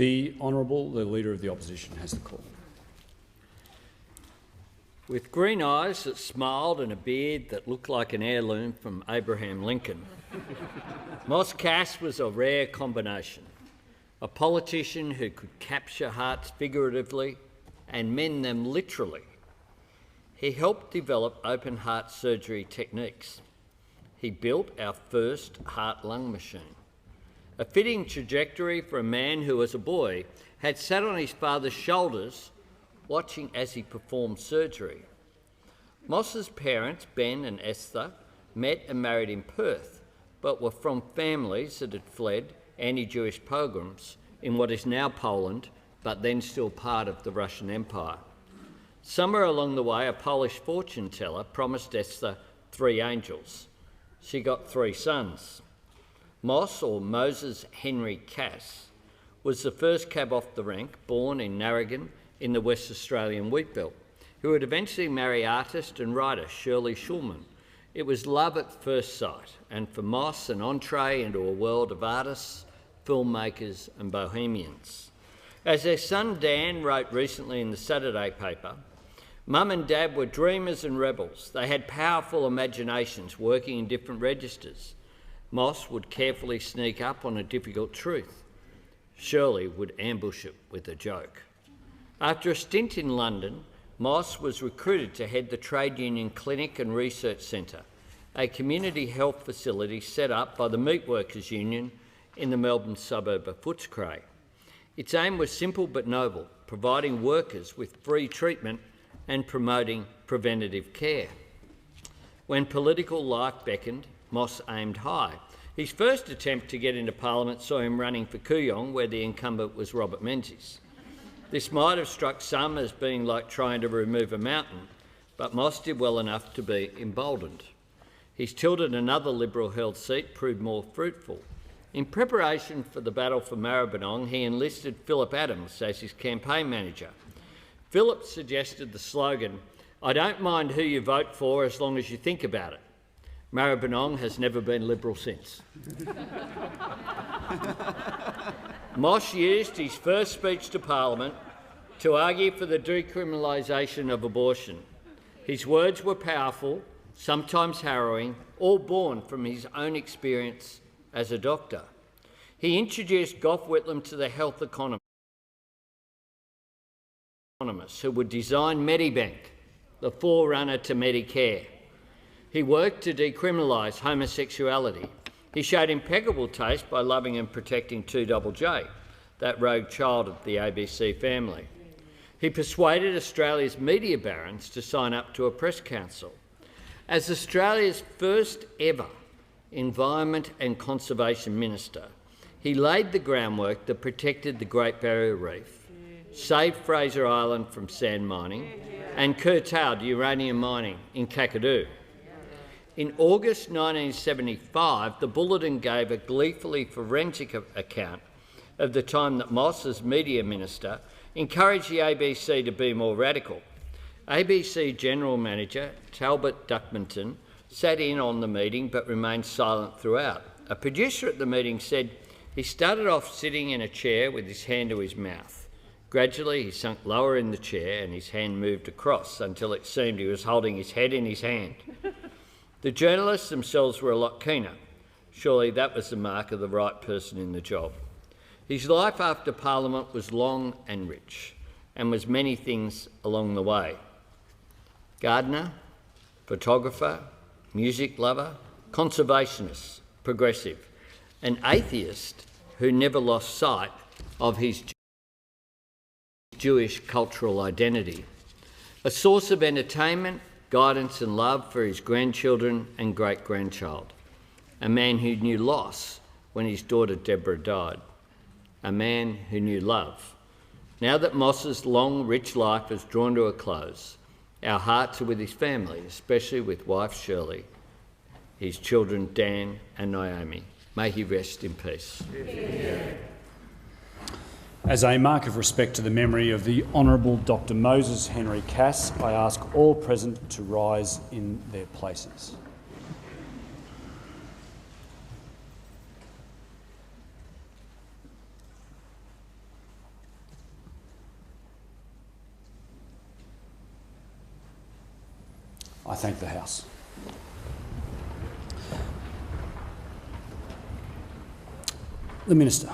The Honourable, the Leader of the Opposition, has the call. With green eyes that smiled and a beard that looked like an heirloom from Abraham Lincoln, Moss Cass was a rare combination, a politician who could capture hearts figuratively and mend them literally. He helped develop open-heart surgery techniques. He built our first heart-lung machine. A fitting trajectory for a man who, as a boy, had sat on his father's shoulders watching as he performed surgery. Moss's parents, Ben and Esther, met and married in Perth, but were from families that had fled anti-Jewish pogroms in what is now Poland, but then still part of the Russian Empire. Somewhere along the way, a Polish fortune teller promised Esther 3 angels. She got 3 sons. Moss, or Moses Henry Cass, was the first cab off the rank, born in Narrogin in the West Australian wheatbelt, who would eventually marry artist and writer Shirley Shulman. It was love at first sight, and for Moss, an entree into a world of artists, filmmakers and bohemians. As their son Dan wrote recently in the Saturday paper, Mum and Dad were dreamers and rebels. They had powerful imaginations working in different registers. Moss would carefully sneak up on a difficult truth. Shirley would ambush it with a joke. After a stint in London, Moss was recruited to head the Trade Union Clinic and Research Centre, a community health facility set up by the Meat Workers Union in the Melbourne suburb of Footscray. Its aim was simple but noble, providing workers with free treatment and promoting preventative care. When political life beckoned, Moss aimed high. His first attempt to get into Parliament saw him running for Kooyong, where the incumbent was Robert Menzies. This might have struck some as being like trying to remove a mountain, but Moss did well enough to be emboldened. His tilt at another Liberal-held seat proved more fruitful. In preparation for the battle for Maribyrnong, he enlisted Philip Adams as his campaign manager. Philip suggested the slogan, "I don't mind who you vote for as long as you think about it." Maribyrnong has never been Liberal since. Moss used his first speech to Parliament to argue for the decriminalisation of abortion. His words were powerful, sometimes harrowing, all born from his own experience as a doctor. He introduced Gough Whitlam to the health economists who would design Medibank, the forerunner to Medicare. He worked to decriminalise homosexuality. He showed impeccable taste by loving and protecting 2JJ, that rogue child of the ABC family. He persuaded Australia's media barons to sign up to a press council. As Australia's first ever Environment and Conservation Minister, he laid the groundwork that protected the Great Barrier Reef, saved Fraser Island from sand mining, and curtailed uranium mining in Kakadu. In August 1975, the Bulletin gave a gleefully forensic account of the time that Moss, as media minister, encouraged the ABC to be more radical. ABC General Manager Talbot Duckmanton sat in on the meeting but remained silent throughout. A producer at the meeting said he started off sitting in a chair with his hand to his mouth. Gradually, he sunk lower in the chair and his hand moved across until it seemed he was holding his head in his hand. The journalists themselves were a lot keener. Surely that was the mark of the right person in the job. His life after Parliament was long and rich, and was many things along the way. Gardener, photographer, music lover, conservationist, progressive, an atheist who never lost sight of his Jewish cultural identity, a source of entertainment, guidance and love for his grandchildren and great-grandchild, a man who knew loss when his daughter Deborah died, a man who knew love. Now that Moss's long, rich life has drawn to a close, our hearts are with his family, especially with wife Shirley, his children Dan and Naomi. May he rest in peace. Yeah. As a mark of respect to the memory of the Honourable Dr. Moses Henry Cass, I ask all present to rise in their places. I thank the House. The Minister.